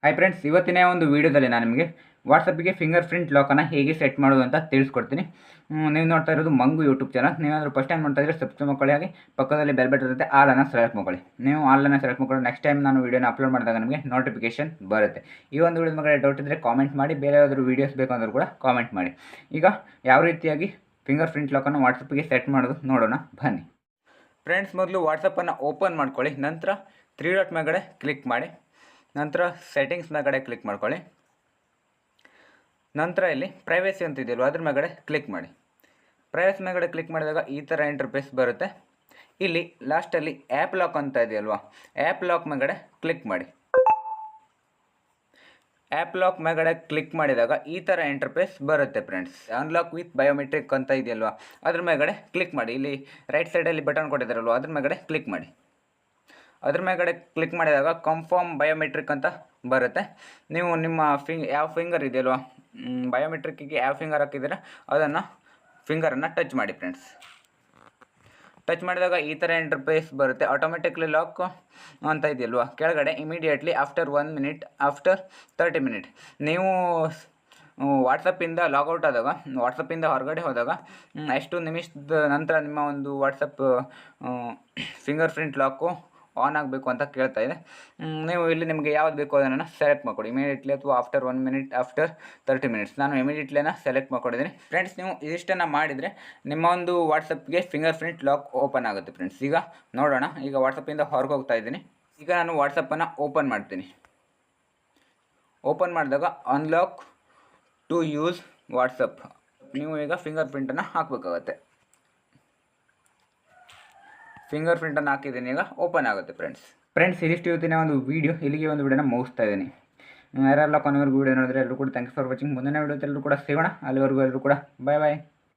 Hi friends, ಇವತ್ತಿನ ಒಂದು ವೀಡಿಯೋದಲ್ಲಿ ನಾನು ನಿಮಗೆ ವಾಟ್ಸಪ್ಪಿಗೆ ಫಿಂಗರ್ ಪ್ರಿಂಟ್ ಲಾಕನ್ನು ಹೇಗೆ ಸೆಟ್ ಮಾಡೋದು ಅಂತ ತಿಳಿಸ್ಕೊಡ್ತೀನಿ. ನೀವು ನೋಡ್ತಾ ಇರೋದು ಮಂಗು ಯೂಟ್ಯೂಬ್ ಚಾನಲ್. ನೀವೇನಾದರೂ ಫಸ್ಟ್ ಟೈಮ್ ನೋಡ್ತಾ ಇದ್ದರೆ ಸಬ್ಸ್ಕ್ರೈಬ್ ಮಾಡ್ಕೊಳ್ಳಿ, ಹಾಗೆ ಪಕ್ಕದಲ್ಲಿ ಬೆಲ್ ಬಟನ್ ಇರುತ್ತೆ, ಆಲನ್ನು ಸೆಲೆಕ್ಟ್ ಮಾಡ್ಕೊಳ್ಳಿ. ನೀವು ಆಲನ್ನು ಸೆಲೆಕ್ಟ್ ಮಾಡ್ಕೊಂಡು ನೆಕ್ಸ್ಟ್ ಟೈಮ್ ನಾನು ವೀಡಿಯೋನ ಅಪ್ಲೋಡ್ ಮಾಡಿದಾಗ ನಿಮಗೆ ನೋಟಿಫಿಕೇಶನ್ ಬರುತ್ತೆ. ಈ ಒಂದು ವೀಡಿಯೋದ ಮೇಲೆ ಡೌಟ್ ಇದ್ದರೆ ಕಾಮೆಂಟ್ ಮಾಡಿ, ಬೇರೆ ಯಾವ್ದಾದ್ರು ವೀಡಿಯೋಸ್ ಬೇಕಂದ್ರೂ ಕೂಡ ಕಾಮೆಂಟ್ ಮಾಡಿ. ಈಗ ಯಾವ ರೀತಿಯಾಗಿ ಫಿಂಗರ್ ಪ್ರಿಂಟ್ ಲಾಕನ್ನು ವಾಟ್ಸಪ್ಪಿಗೆ ಸೆಟ್ ಮಾಡೋದು ನೋಡೋಣ ಬನ್ನಿ. ಫ್ರೆಂಡ್ಸ್, ಮೊದಲು ವಾಟ್ಸಪ್ಪನ್ನು ಓಪನ್ ಮಾಡ್ಕೊಳ್ಳಿ. ನಂತರ 3 ಡಾಟ್ ಮೇಲ್ಗಡೆ ಕ್ಲಿಕ್ ಮಾಡಿ. ನಂತರ ಸೆಟ್ಟಿಂಗ್ಸ್ ಮೇಲ್ಗಡೆ ಕ್ಲಿಕ್ ಮಾಡ್ಕೊಳ್ಳಿ. ನಂತರ ಇಲ್ಲಿ ಪ್ರೈವೇಸಿ ಅಂತ ಇದೆಯಲ್ವ, ಅದ್ರ ಮೇಲ್ಗಡೆ ಕ್ಲಿಕ್ ಮಾಡಿ. ಪ್ರೈವೇಸಿ ಮೇಲ್ಗಡೆ ಕ್ಲಿಕ್ ಮಾಡಿದಾಗ ಈ ಥರ ಇಂಟರ್ಫೇಸ್ ಬರುತ್ತೆ. ಇಲ್ಲಿ ಲಾಸ್ಟಲ್ಲಿ ಆ್ಯಪ್ ಲಾಕ್ ಅಂತ ಇದೆಯಲ್ವಾ, ಆ್ಯಪ್ ಲಾಕ್ ಮೇಲ್ಗಡೆ ಕ್ಲಿಕ್ ಮಾಡಿ. ಆ್ಯಪ್ ಲಾಕ್ ಮೇಲ್ಗಡೆ ಕ್ಲಿಕ್ ಮಾಡಿದಾಗ ಈ ಥರ ಇಂಟರ್ಫೇಸ್ ಬರುತ್ತೆ ಫ್ರೆಂಡ್ಸ್. ಅನ್ಲಾಕ್ ವಿತ್ ಬಯೋಮೆಟ್ರಿಕ್ ಅಂತ ಇದೆಯಲ್ವಾ, ಅದ್ರ ಮೇಲ್ಗಡೆ ಕ್ಲಿಕ್ ಮಾಡಿ. ಇಲ್ಲಿ ರೈಟ್ ಸೈಡಲ್ಲಿ ಬಟನ್ ಕೊಟ್ಟಿದ್ದಾರಲ್ವ, ಅದ್ರ ಮೇಲ್ಗಡೆ ಕ್ಲಿಕ್ ಮಾಡಿ. ಅದ್ರ ಮೇಲ್ಗಡೆ ಕ್ಲಿಕ್ ಮಾಡಿದಾಗ ಕನ್ಫರ್ಮ್ ಬಯೋಮೆಟ್ರಿಕ್ ಅಂತ ಬರುತ್ತೆ. ನೀವು ನಿಮ್ಮ ಯಾವ ಫಿಂಗರ್ ಇದೆಯಲ್ವ, ಬಯೋಮೆಟ್ರಿಕ್ಕಿಗೆ ಯಾವ ಫಿಂಗರ್ ಹಾಕಿದ್ದೀರ ಅದನ್ನು ಫಿಂಗರನ್ನು ಟಚ್ ಮಾಡಿ ಫ್ರೆಂಡ್ಸ್. ಟಚ್ ಮಾಡಿದಾಗ ಈ ಥರ ಇಂಟರ್ಫೇಸ್ ಬರುತ್ತೆ. ಆಟೋಮೆಟಿಕ್ಲಿ ಲಾಕ್ ಅಂತ ಇದೆಯಲ್ವ, ಕೆಳಗಡೆ immediately after 1 minute, after 30 minute. ನೀವು ವಾಟ್ಸಪ್ಪಿಂದ ಲಾಗೌಟ್ ಆದಾಗ, ವಾಟ್ಸಪ್ಪಿಂದ ಹೊರಗಡೆ ಹೋದಾಗ ಎಷ್ಟು ನಿಮಿಷದ ನಂತರ ನಿಮ್ಮ ಒಂದು ವಾಟ್ಸಪ್ ಫಿಂಗರ್ ಪ್ರಿಂಟ್ ಲಾಕು ಆನ್ ಆಗಬೇಕು ಅಂತ ಕೇಳ್ತಾ ಇದೆ. ನೀವು ಇಲ್ಲಿ ನಿಮಗೆ ಯಾವ್ದು ಬೇಕು ಅದನ್ನು ಸೆಲೆಕ್ಟ್ ಮಾಡ್ಕೊಳ್ಳಿ, ಇಮಿಡಿಯೇಟ್ಲಿ ಅಥವಾ ಆಫ್ಟರ್ 1 ಮಿನಿಟ್, ಆಫ್ಟರ್ 30 ಮಿನಿಟ್ಸ್. ನಾನು ಇಮಿಡಿಯೇಟ್ಲಿನ ಸೆಲೆಕ್ಟ್ ಮಾಡ್ಕೊಂಡಿದ್ದೀನಿ ಫ್ರೆಂಡ್ಸ್. ನೀವು ಇದಿಷ್ಟನ್ನು ಮಾಡಿದರೆ ನಿಮ್ಮ ಒಂದು ವಾಟ್ಸಪ್ಗೆ ಫಿಂಗರ್ ಪ್ರಿಂಟ್ ಲಾಕ್ ಓಪನ್ ಆಗುತ್ತೆ ಫ್ರೆಂಡ್ಸ್. ಈಗ ನೋಡೋಣ. ಈಗ ವಾಟ್ಸಪ್ಪಿಂದ ಹೊರಗೆ ಹೋಗ್ತಾ ಇದ್ದೀನಿ. ಈಗ ನಾನು ವಾಟ್ಸಪ್ಪನ್ನು ಓಪನ್ ಮಾಡ್ತೀನಿ. ಓಪನ್ ಮಾಡಿದಾಗ ಅನ್ಲಾಕ್ ಟು ಯೂಸ್ ವಾಟ್ಸಪ್, ನೀವು ಈಗ ಫಿಂಗರ್ ಪ್ರಿಂಟನ್ನು ಹಾಕಬೇಕಾಗತ್ತೆ. ಫಿಂಗರ್ ಪ್ರಿಂಟನ್ನು ಹಾಕಿದ್ದೀನಿ, ಈಗ ಓಪನ್ ಆಗುತ್ತೆ ಫ್ರೆಂಡ್ಸ್. ಇದಿಷ್ಟು ಇವತ್ತಿನ ಒಂದು ವೀಡಿಯೋ. ಇಲ್ಲಿಗೆ ಒಂದು ವೀಡಿಯೋನ ಮುಗಿಸ್ತಾ ಇದ್ದೀನಿ. ಯಾರೆಲ್ಲ ಕೊನೆವರೆಗೂ ವೀಡಿಯೋ ನೋಡಿದ್ರೆ ಎಲ್ಲರೂ ಕೂಡ ಥ್ಯಾಂಕ್ಸ್ ಫಾರ್ ವಾಚಿಂಗ್. ಮುಂದಿನ ವೀಡಿಯೋದಲ್ಲಿ ಎಲ್ಲರೂ ಕೂಡ ಸಿಗೋಣ. ಅಲ್ಲಿವರೆಗೂ ಎಲ್ಲರೂ ಕೂಡ ಬಾಯ್ ಬಾಯ್.